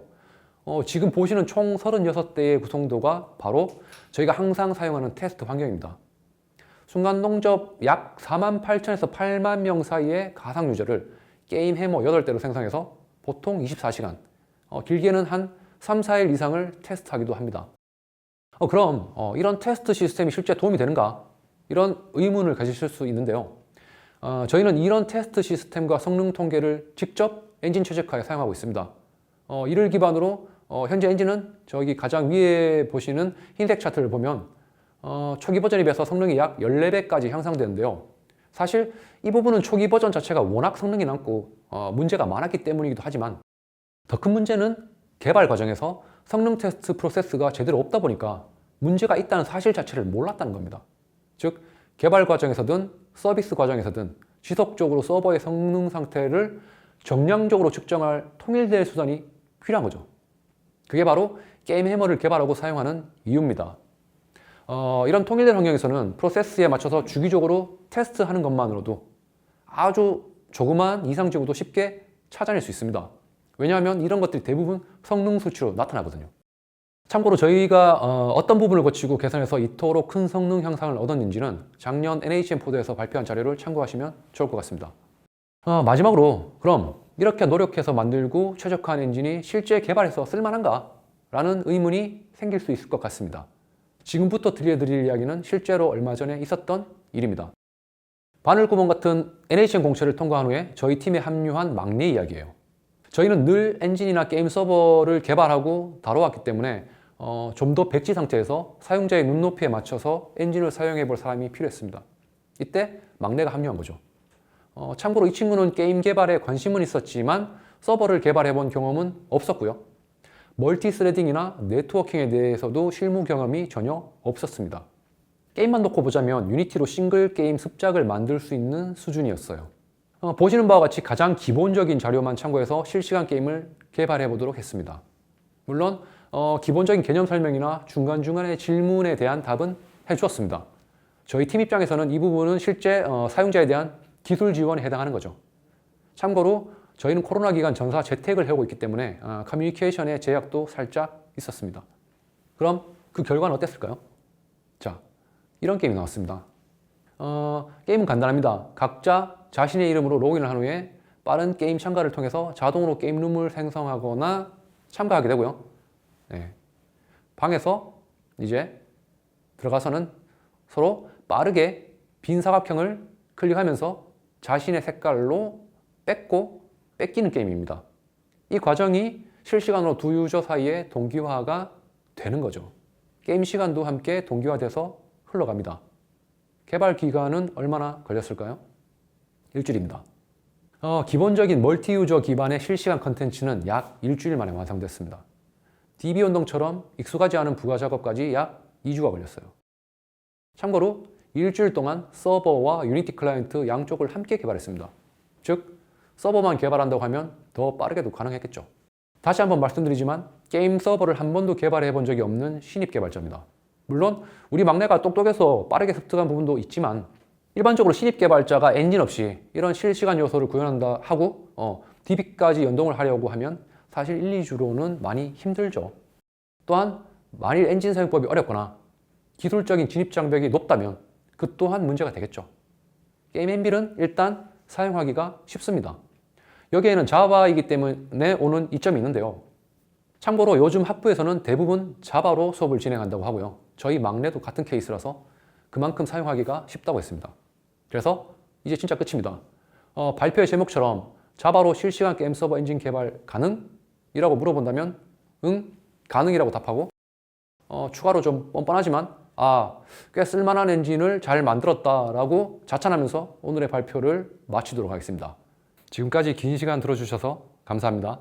지금 보시는 총 36대의 구성도가 바로 저희가 항상 사용하는 테스트 환경입니다. 순간 동접 약 48,000에서 8만 명 사이의 가상 유저를 게임 해머 8대로 생성해서 보통 24시간, 길게는 한 3, 4일 이상을 테스트하기도 합니다. 그럼 이런 테스트 시스템이 실제 도움이 되는가? 이런 의문을 가지실 수 있는데요. 저희는 이런 테스트 시스템과 성능 통계를 직접 엔진 최적화에 사용하고 있습니다. 이를 기반으로 현재 엔진은 저기 가장 위에 보시는 흰색 차트를 보면 초기 버전에 비해서 성능이 약 14배까지 향상되는데요. 사실 이 부분은 초기 버전 자체가 워낙 성능이 남고 문제가 많았기 때문이기도 하지만 더 큰 문제는 개발 과정에서 성능 테스트 프로세스가 제대로 없다 보니까 문제가 있다는 사실 자체를 몰랐다는 겁니다. 즉 개발 과정에서든 서비스 과정에서든 지속적으로 서버의 성능 상태를 정량적으로 측정할 통일된 수단이 필요한 거죠. 그게 바로 게임 해머를 개발하고 사용하는 이유입니다. 이런 통일된 환경에서는 프로세스에 맞춰서 주기적으로 테스트하는 것만으로도 아주 조그마한 이상 징후도 쉽게 찾아낼 수 있습니다. 왜냐하면 이런 것들이 대부분 성능 수치로 나타나거든요. 참고로 저희가 어떤 부분을 거치고 개선해서 이토록 큰 성능 향상을 얻었는지는 작년 NHN 포드에서 발표한 자료를 참고하시면 좋을 것 같습니다. 마지막으로 그럼 이렇게 노력해서 만들고 최적화한 엔진이 실제 개발해서 쓸만한가? 라는 의문이 생길 수 있을 것 같습니다. 지금부터 들려드릴 이야기는 실제로 얼마 전에 있었던 일입니다. 바늘구멍 같은 NHN 공채를 통과한 후에 저희 팀에 합류한 막내 이야기예요. 저희는 늘 엔진이나 게임 서버를 개발하고 다뤄왔기 때문에 좀 더 백지 상태에서 사용자의 눈높이에 맞춰서 엔진을 사용해 볼 사람이 필요했습니다. 이때 막내가 합류한 거죠. 참고로 이 친구는 게임 개발에 관심은 있었지만 서버를 개발해 본 경험은 없었고요. 멀티 스레딩이나 네트워킹에 대해서도 실무 경험이 전혀 없었습니다. 게임만 놓고 보자면 유니티로 싱글 게임 습작을 만들 수 있는 수준이었어요. 보시는 바와 같이 가장 기본적인 자료만 참고해서 실시간 게임을 개발해 보도록 했습니다. 물론 기본적인 개념 설명이나 중간중간의 질문에 대한 답은 해주었습니다. 저희 팀 입장에서는 이 부분은 실제 사용자에 대한 기술 지원에 해당하는 거죠. 참고로 저희는 코로나 기간 전사 재택을 하고 있기 때문에 커뮤니케이션의 제약도 살짝 있었습니다. 그럼 그 결과는 어땠을까요? 자, 이런 게임이 나왔습니다. 게임은 간단합니다. 각자 자신의 이름으로 로그인을 한 후에 빠른 게임 참가를 통해서 자동으로 게임룸을 생성하거나 참가하게 되고요. 네. 방에서 이제 들어가서는 서로 빠르게 빈 사각형을 클릭하면서 자신의 색깔로 뺏기는 게임입니다. 이 과정이 실시간으로 두 유저 사이에 동기화가 되는 거죠. 게임 시간도 함께 동기화돼서 흘러갑니다. 개발 기간은 얼마나 걸렸을까요? 일주일입니다. 기본적인 멀티 유저 기반의 실시간 컨텐츠는 약 일주일 만에 완성됐습니다. DB 운동처럼 익숙하지 않은 부가 작업까지 약 2주가 걸렸어요. 참고로 일주일 동안 서버와 유니티 클라이언트 양쪽을 함께 개발했습니다. 즉, 서버만 개발한다고 하면 더 빠르게도 가능했겠죠. 다시 한번 말씀드리지만 게임 서버를 한 번도 개발해 본 적이 없는 신입 개발자입니다. 물론 우리 막내가 똑똑해서 빠르게 습득한 부분도 있지만 일반적으로 신입 개발자가 엔진 없이 이런 실시간 요소를 구현한다 하고 DB까지 연동을 하려고 하면 사실 1, 2주로는 많이 힘들죠. 또한 만일 엔진 사용법이 어렵거나 기술적인 진입 장벽이 높다면 그 또한 문제가 되겠죠. 게임 엠빌은 일단 사용하기가 쉽습니다. 여기에는 자바이기 때문에 오는 이점이 있는데요. 참고로 요즘 학부에서는 대부분 자바로 수업을 진행한다고 하고요. 저희 막내도 같은 케이스라서 그만큼 사용하기가 쉽다고 했습니다. 그래서 이제 진짜 끝입니다. 발표의 제목처럼 자바로 실시간 게임 서버 엔진 개발 가능? 이라고 물어본다면 응, 가능이라고 답하고 추가로 좀 뻔뻔하지만 꽤 쓸만한 엔진을 잘 만들었다라고 자찬하면서 오늘의 발표를 마치도록 하겠습니다. 지금까지 긴 시간 들어주셔서 감사합니다.